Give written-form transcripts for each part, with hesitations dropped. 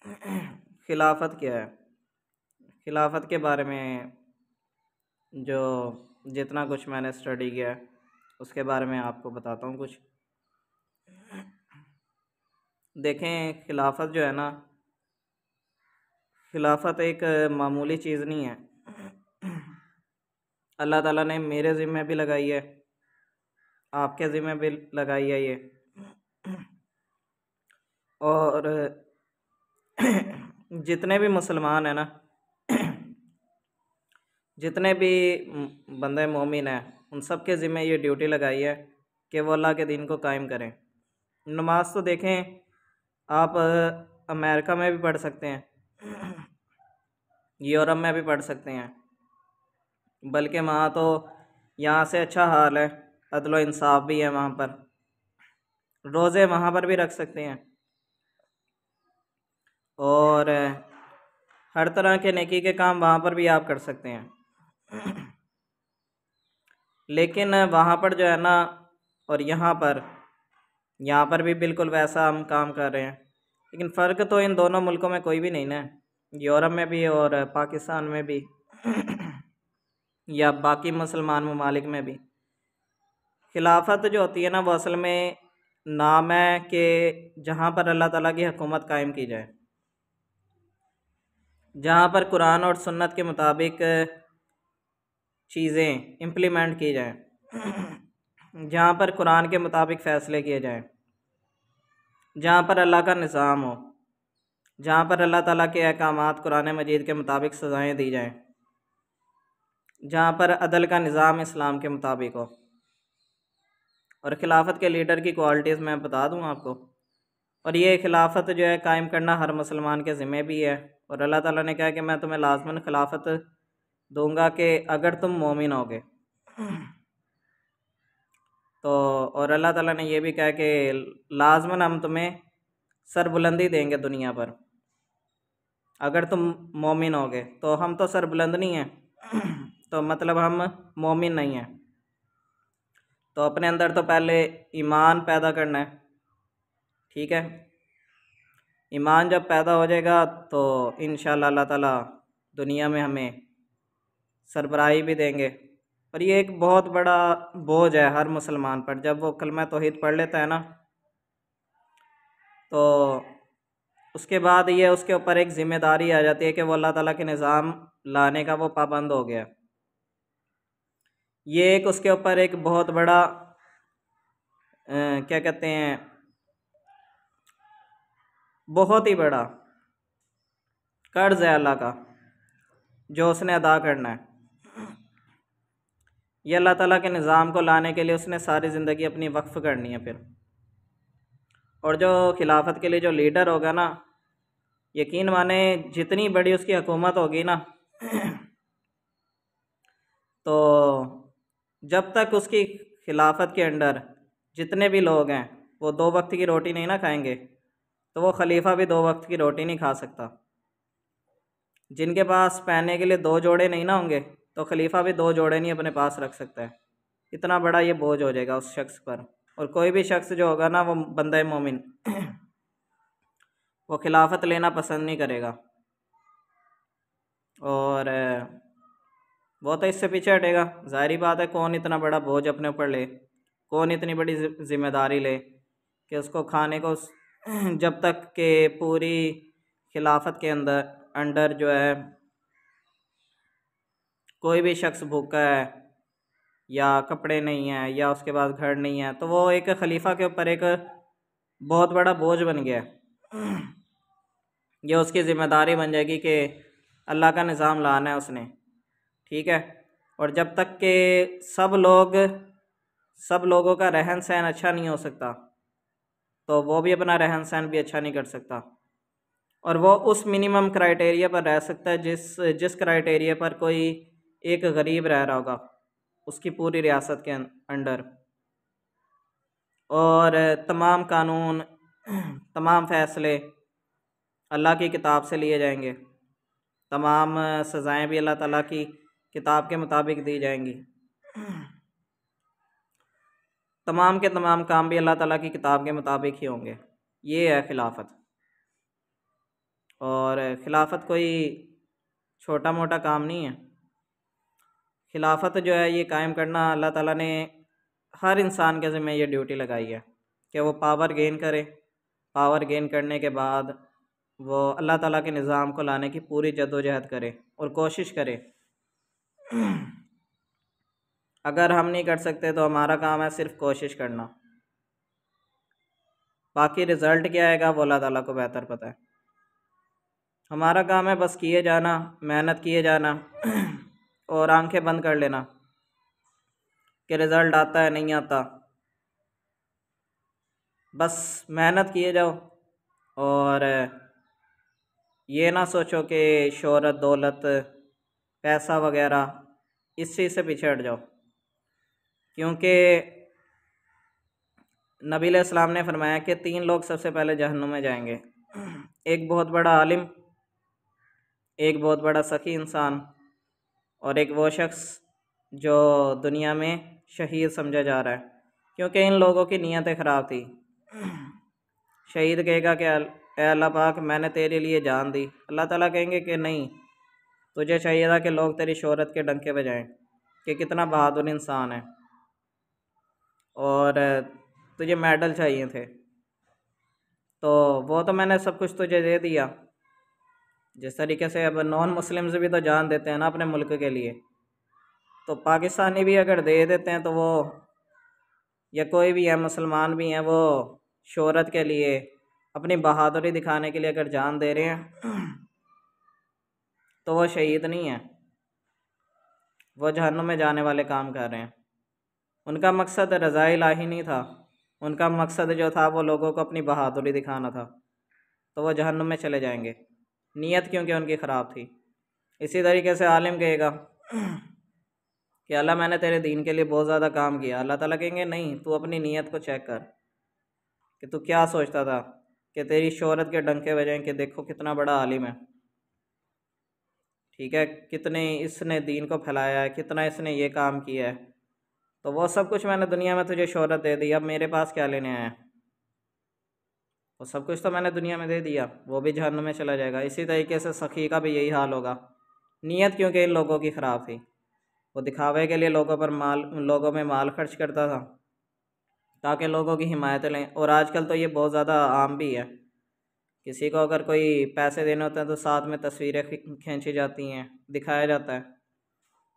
खिलाफत क्या है? खिलाफत के बारे में जो जितना कुछ मैंने स्टडी किया है उसके बारे में आपको बताता हूँ कुछ। देखें, खिलाफत जो है ना, खिलाफत एक मामूली चीज़ नहीं है। अल्लाह ताला ने मेरे ज़िम्मे भी लगाई है, आपके ज़िम्मे भी लगाई है ये। और जितने भी मुसलमान हैं ना, जितने भी बंदे मोमिन हैं, उन सब के ज़िम्मे ये ड्यूटी लगाई है कि वो अल्लाह के दीन को कायम करें। नमाज तो देखें, आप अमेरिका में भी पढ़ सकते हैं, यूरोप में भी पढ़ सकते हैं, बल्कि वहाँ तो यहाँ से अच्छा हाल है, अदल व इंसाफ भी है वहाँ पर। रोज़े वहाँ पर भी रख सकते हैं और हर तरह के नेकी के काम वहाँ पर भी आप कर सकते हैं। लेकिन वहाँ पर जो है ना, और यहाँ पर भी बिल्कुल वैसा हम काम कर रहे हैं, लेकिन फ़र्क तो इन दोनों मुल्कों में कोई भी नहीं ना, यूरोप में भी और पाकिस्तान में भी या बाकी मुसलमान ममालिक में भी। खिलाफत जो होती है ना, वो असल में नाम है कि जहाँ पर अल्लाह ताला की हुकूमत कायम की जाए, जहाँ पर कुरान और सुन्नत के मुताबिक चीज़ें इम्प्लीमेंट की जाएं, जहाँ पर कुरान के मुताबिक फ़ैसले किए जाएं, जहाँ पर अल्लाह का निज़ाम हो, जहाँ पर अल्लाह ताला के अहकामात कुरान मजीद के मुताबिक सज़ाएँ दी जाएं, जहाँ पर अदल का निज़ाम इस्लाम के मुताबिक हो। और खिलाफत के लीडर की क्वालिटीज़ मैं बता दूँ आपको। और ये खिलाफत जो है कायम करना हर मुसलमान के ज़िम्मे भी है, और अल्लाह ताला ने कहा कि मैं तुम्हें लाज़मन खिलाफत दूंगा कि अगर तुम मोमिन होगे। तो और अल्लाह ताला ने यह भी कहा कि लाज़मन हम तुम्हें सरबुलंदी देंगे दुनिया पर, अगर तुम मोमिन होगे। तो हम तो सरबुलंद नहीं हैं, तो मतलब हम मोमिन नहीं हैं। तो अपने अंदर तो पहले ईमान पैदा करना है, ठीक है। ईमान जब पैदा हो जाएगा तो इंशाअल्लाह अल्लाह ताला दुनिया में हमें सरबराही भी देंगे। और ये एक बहुत बड़ा बोझ है हर मुसलमान पर, जब वो कलमा तौहीद पढ़ लेता है ना, तो उसके बाद ये उसके ऊपर एक ज़िम्मेदारी आ जाती है कि वो अल्लाह ताला के निज़ाम लाने का वो पाबंद हो गया। ये एक उसके ऊपर एक बहुत बड़ा क्या कहते हैं, बहुत ही बड़ा कर्ज़ है अल्लाह का, जो उसने अदा करना है। ये अल्लाह ताला के निज़ाम को लाने के लिए उसने सारी ज़िंदगी अपनी वक्फ़ करनी है फिर। और जो खिलाफत के लिए जो लीडर होगा ना, यकीन माने जितनी बड़ी उसकी हुकूमत होगी ना, तो जब तक उसकी खिलाफत के अंडर जितने भी लोग हैं वो 2 वक्त की रोटी नहीं ना खाएंगे, तो वो खलीफा भी 2 वक्त की रोटी नहीं खा सकता। जिनके पास पहनने के लिए 2 जोड़े नहीं ना होंगे, तो खलीफा भी 2 जोड़े नहीं अपने पास रख सकता है। इतना बड़ा ये बोझ हो जाएगा उस शख्स पर। और कोई भी शख्स जो होगा ना, वो बंदा मोमिन वो खिलाफत लेना पसंद नहीं करेगा, और वो तो इससे पीछे हटेगा। ज़ाहिरी बात है, कौन इतना बड़ा बोझ अपने ऊपर ले, कौन इतनी बड़ी ज़िम्मेदारी ले कि उसको खाने को जब तक के पूरी खिलाफत के अंडर जो है कोई भी शख्स भूखा है या कपड़े नहीं हैं या उसके पास घर नहीं है, तो वो एक खलीफा के ऊपर एक बहुत बड़ा बोझ बन गया। ये उसकी ज़िम्मेदारी बन जाएगी कि अल्लाह का निज़ाम लाना है उसने, ठीक है। और जब तक के सब लोगों का रहन सहन अच्छा नहीं हो सकता, तो वो भी अपना रहन सहन भी अच्छा नहीं कर सकता। और वो उस मिनिमम क्राइटेरिया पर रह सकता है जिस जिस क्राइटेरिया पर कोई एक गरीब रह रहा होगा उसकी पूरी रियासत के अंडर। और तमाम कानून, तमाम फ़ैसले अल्लाह की किताब से लिए जाएंगे, तमाम सज़ाएँ भी अल्लाह ताला की किताब के मुताबिक दी जाएंगी, तमाम के तमाम काम भी अल्लाह ताला की किताब के मुताबिक ही होंगे। ये है खिलाफत। और खिलाफत कोई छोटा मोटा काम नहीं है। खिलाफत जो है ये कायम करना अल्लाह ताला ने हर इंसान के ज़िम्मे ये ड्यूटी लगाई है कि वो पावर गेन करे। पावर गेन करने के बाद वो अल्लाह ताला के निज़ाम को लाने की पूरी जद्दोजहद करे और कोशिश करे। अगर हम नहीं कर सकते तो हमारा काम है सिर्फ कोशिश करना, बाकी रिज़ल्ट क्या आएगा वो अल्लाह ताला को बेहतर पता है। हमारा काम है बस किए जाना, मेहनत किए जाना और आंखें बंद कर लेना कि रिज़ल्ट आता है नहीं आता। बस मेहनत किए जाओ और ये ना सोचो कि शोहरत, दौलत, पैसा वगैरह इस चीज़ से पीछे हट जाओ, क्योंकि नबी अलैहिस्सलाम ने फरमाया कि 3 लोग सबसे पहले जहन्नुम में जाएंगे। एक बहुत बड़ा आलिम, एक बहुत बड़ा सखी इंसान और एक वो शख्स जो दुनिया में शहीद समझा जा रहा है, क्योंकि इन लोगों की नीयतें ख़राब थी। शहीद कहेगा कि ए अल्लाह पाक मैंने तेरे लिए जान दी। अल्लाह ताला कहेंगे कि नहीं, तुझे चाहिए था कि लोग तेरी शोहरत के डंके बजाएं कि कितना बहादुर इंसान है, और तुझे मेडल चाहिए थे, तो वो तो मैंने सब कुछ तुझे दे दिया। जिस तरीके से अब नॉन मुस्लिम्स भी तो जान देते हैं ना अपने मुल्क के लिए, तो पाकिस्तानी भी अगर दे देते हैं तो वो, या कोई भी है, मुसलमान भी हैं, वो शोहरत के लिए, अपनी बहादुरी दिखाने के लिए अगर जान दे रहे हैं तो वो शहीद नहीं है, वो जहन्नुम में जाने वाले काम कर रहे हैं। उनका मकसद रज़ा इलाही नहीं था, उनका मकसद जो था वो लोगों को अपनी बहादुरी दिखाना था, तो वो जहन्नुम में चले जाएंगे। नीयत क्योंकि उनकी ख़राब थी। इसी तरीके से आलिम कहेगा कि अल्लाह मैंने तेरे दीन के लिए बहुत ज़्यादा काम किया। अल्लाह ताला कहेंगे नहीं, तू अपनी नीयत को चेक कर कि तू क्या सोचता था कि तेरी शोहरत के डंके बजाएं कि देखो कितना बड़ा आलिम है, ठीक है, कितने इसने दीन को फैलाया है, कितना इसने ये काम किया है, तो वो सब कुछ मैंने दुनिया में तुझे शोहरत दे दी, अब मेरे पास क्या लेने आया है? वो सब कुछ तो मैंने दुनिया में दे दिया, वो भी जहन्नुम में चला जाएगा। इसी तरीके से सखी का भी यही हाल होगा। नीयत क्योंकि इन लोगों की ख़राब थी, वो दिखावे के लिए लोगों में माल खर्च करता था ताकि लोगों की हिमायत लें। और आजकल तो ये बहुत ज़्यादा आम भी है, किसी को अगर कोई पैसे देने होते हैं तो साथ में तस्वीरें खींची जाती हैं, दिखाया जाता है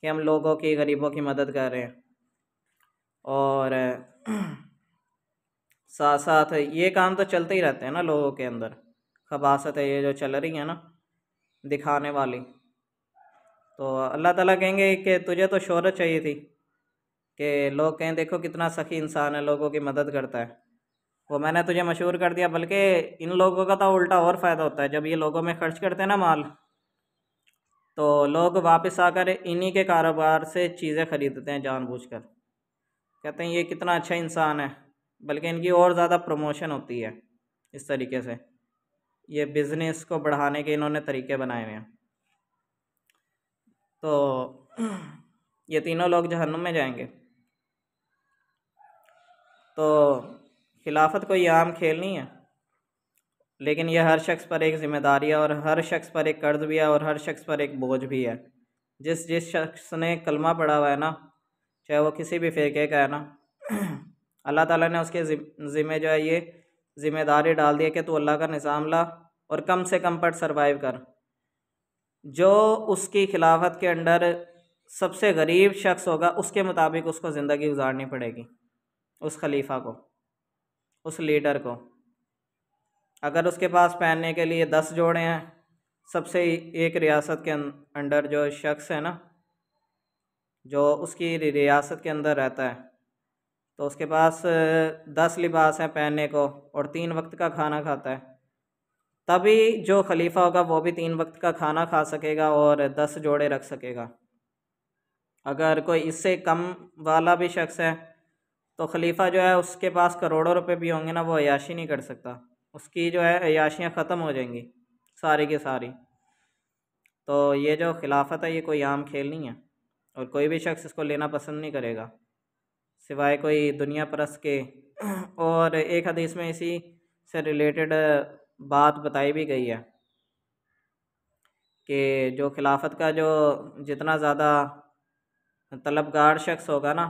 कि हम लोगों की, गरीबों की मदद कर रहे हैं। और साथ साथ ये काम तो चलते ही रहते हैं ना लोगों के अंदर, खबासत है ये जो चल रही है ना दिखाने वाली। तो अल्लाह ताला कहेंगे कि तुझे तो शोहरत चाहिए थी कि लोग कहें देखो कितना सखी इंसान है, लोगों की मदद करता है, वो मैंने तुझे मशहूर कर दिया। बल्कि इन लोगों का तो उल्टा और फ़ायदा होता है, जब ये लोगों में खर्च करते हैं ना माल, तो लोग वापस आकर इन्हीं के कारोबार से चीज़ें ख़रीदते हैं जानबूझकर, कहते हैं ये कितना अच्छा इंसान है, बल्कि इनकी और ज़्यादा प्रमोशन होती है। इस तरीके से ये बिज़नेस को बढ़ाने के इन्होंने तरीके बनाए हुए हैं। तो ये तीनों लोग जहन्नुम में जाएंगे। तो खिलाफत कोई आम खेल नहीं है, लेकिन यह हर शख्स पर एक ज़िम्मेदारी है, और हर शख्स पर एक कर्ज़ भी है, और हर शख्स पर एक बोझ भी है। जिस शख्स ने कलमा पढ़ा हुआ है ना, चाहे वो किसी भी फ़िरके का है ना, अल्लाह ताला ने उसके ज़िम्मे जो है ये ज़िम्मेदारी डाल दी है कि तू अल्लाह का निज़ाम ला और कम से कम पर सर्वाइव कर। जो उसकी खिलाफत के अंडर सबसे गरीब शख्स होगा उसके मुताबिक उसको ज़िंदगी गुजारनी पड़ेगी, उस खलीफा को, उस लीडर को। अगर उसके पास पहनने के लिए 10 जोड़े हैं, सबसे एक रियासत के अंडर जो शख्स है ना, जो उसकी रियासत के अंदर रहता है, तो उसके पास 10 लिबास हैं पहनने को और 3 वक्त का खाना खाता है, तभी जो खलीफा होगा वो भी 3 वक्त का खाना खा सकेगा और 10 जोड़े रख सकेगा। अगर कोई इससे कम वाला भी शख्स है तो खलीफा जो है उसके पास करोड़ों रुपए भी होंगे ना, वो अय्याशी नहीं कर सकता, उसकी जो है अय्याशियाँ ख़त्म हो जाएंगी सारी की सारी। तो ये जो खिलाफत है ये कोई आम खेल नहीं है, और कोई भी शख्स इसको लेना पसंद नहीं करेगा सिवाय कोई दुनिया परस्त के। और एक हदीस में इसी से रिलेटेड बात बताई भी गई है कि जो खिलाफत का जो जितना ज़्यादा तलबगार शख्स होगा ना,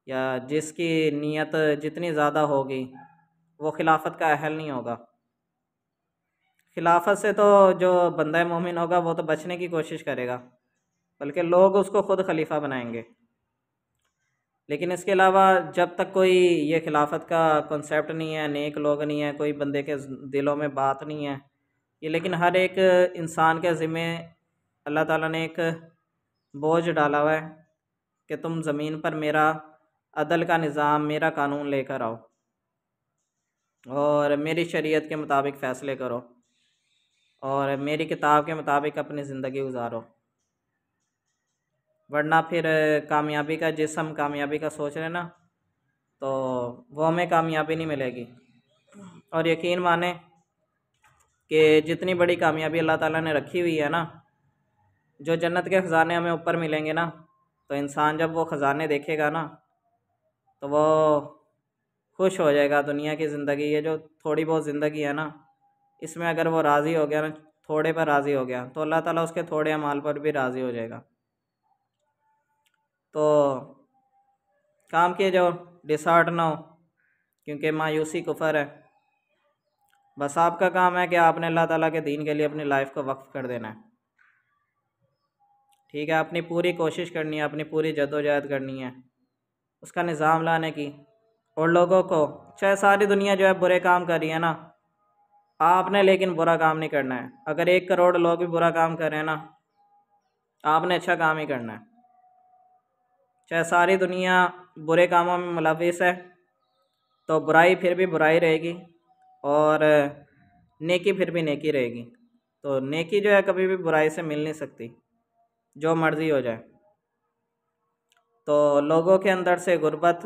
या जिसकी नीयत जितनी ज़्यादा होगी, वो खिलाफत का अहल नहीं होगा। खिलाफत से तो जो बंदा मोमिन होगा वो तो बचने की कोशिश करेगा, बल्कि लोग उसको ख़ुद खलीफा बनाएंगे। लेकिन इसके अलावा जब तक कोई ये खिलाफत का कॉन्सेप्ट नहीं है, नेक लोग नहीं है, कोई बंदे के दिलों में बात नहीं है ये, लेकिन हर एक इंसान के ज़िम्मे अल्लाह ताला ने एक बोझ डाला हुआ है कि तुम ज़मीन पर मेरा अदल का निज़ाम, मेरा कानून लेकर आओ और मेरी शरीयत के मुताबिक फ़ैसले करो और मेरी किताब के मुताबिक अपनी ज़िंदगी गुजारो। वरना फिर कामयाबी का जिस हम कामयाबी का सोच रहे हैं ना, तो वो हमें कामयाबी नहीं मिलेगी। और यकीन माने कि जितनी बड़ी कामयाबी अल्लाह ताला ने रखी हुई है ना, जो जन्नत के ख़जाने हमें ऊपर मिलेंगे ना, तो इंसान जब वो ख़जाने देखेगा ना तो वो खुश हो जाएगा। दुनिया की ज़िंदगी, ये जो थोड़ी बहुत ज़िंदगी है ना, इसमें अगर वो राज़ी हो गया ना, थोड़े पर राज़ी हो गया, तो अल्लाह ताला उसके थोड़े अमाल पर भी राज़ी हो जाएगा। तो काम किए जाओ, डिसहार्ट ना हो, क्योंकि मायूसी कुफर है। बस आपका काम है कि आपने अल्लाह ताला के दीन के लिए अपनी लाइफ को वक्फ कर देना है। ठीक है, अपनी पूरी कोशिश करनी है, अपनी पूरी जद्दोजहद करनी है उसका निज़ाम लाने की। और लोगों को, चाहे सारी दुनिया जो है बुरे काम कर रही है ना, आपने लेकिन बुरा काम नहीं करना है। अगर 1 करोड़ लोग भी बुरा काम कर रहे हैं ना, आपने अच्छा काम ही करना है। चाहे सारी दुनिया बुरे कामों में मुलविस है, तो बुराई फिर भी बुराई रहेगी और नेकी फिर भी नेकी रहेगी। तो नेकी जो है कभी भी बुराई से मिल नहीं सकती, जो मर्ज़ी हो जाए। तो लोगों के अंदर से गुर्बत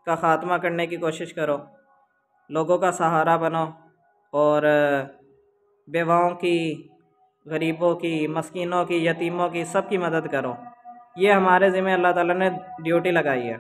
का ख़ात्मा करने की कोशिश करो, लोगों का सहारा बनो और बेवाओं की, गरीबों की, मस्कीनों की, यतीमों की, सब की मदद करो। ये हमारे ज़िम्मे अल्लाह ताला ने ड्यूटी लगाई है।